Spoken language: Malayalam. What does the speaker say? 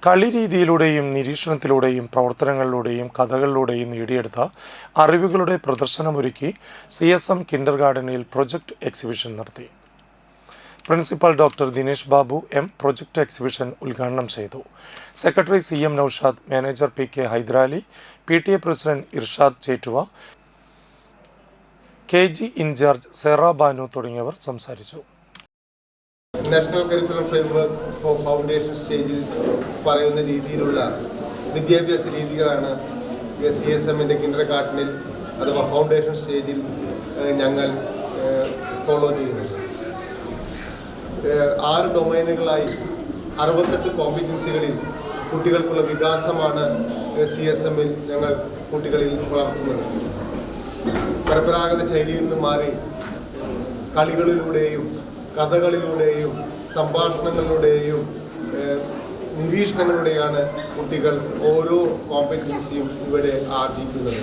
കളിരീതിയിലൂടെയും നിരീക്ഷണത്തിലൂടെയും പ്രവർത്തനങ്ങളിലൂടെയും കഥകളിലൂടെയും നേടിയെടുത്ത അറിവുകളുടെ പ്രദർശനമൊരുക്കി CSM കിൻഡർ ഗാർഡനിൽ പ്രൊജക്ട് എക്സിബിഷൻ നടത്തി. Principal doctor Dinesh Babu M project exhibition ഉദ്ഘാടനം ചെയ്തു. Secretary CM Naushad, manager PK Hyderali, PTA president Irshad Chettuva, KG in charge Sera Banu തുടങ്ങിയവർ സംസാരിച്ചു. National curriculum framework for foundation സ്റ്റേജിൽ പറയുന്ന രീതിയിലുള്ള വിദ്യാഭ്യാസ രീതികളാണ് CSMൻ്റെ കിൻഡർ ഗാർഡനിൽ അഥവാ ഫൗണ്ടേഷൻ സ്റ്റേജിൽ ഞങ്ങൾ ഫോളോ ചെയ്യുന്നത്. 6 ഡൊമൈനുകളായി 68 കോമ്പറ്റൻസികളിൽ കുട്ടികൾക്കുള്ള വികാസമാണ് CSMൽ ഞങ്ങൾ കുട്ടികളിൽ വളർത്തുന്നത്. പരമ്പരാഗത ശൈലിയിൽ നിന്ന് മാറി കളികളിലൂടെയും കഥകളിലൂടെയും സംഭാഷണങ്ങളിലൂടെയും നിരീക്ഷണങ്ങളിലൂടെയാണ് കുട്ടികൾ ഓരോ കോമ്പറ്റൻസിയും ഇവിടെ ആർജിക്കുന്നത്.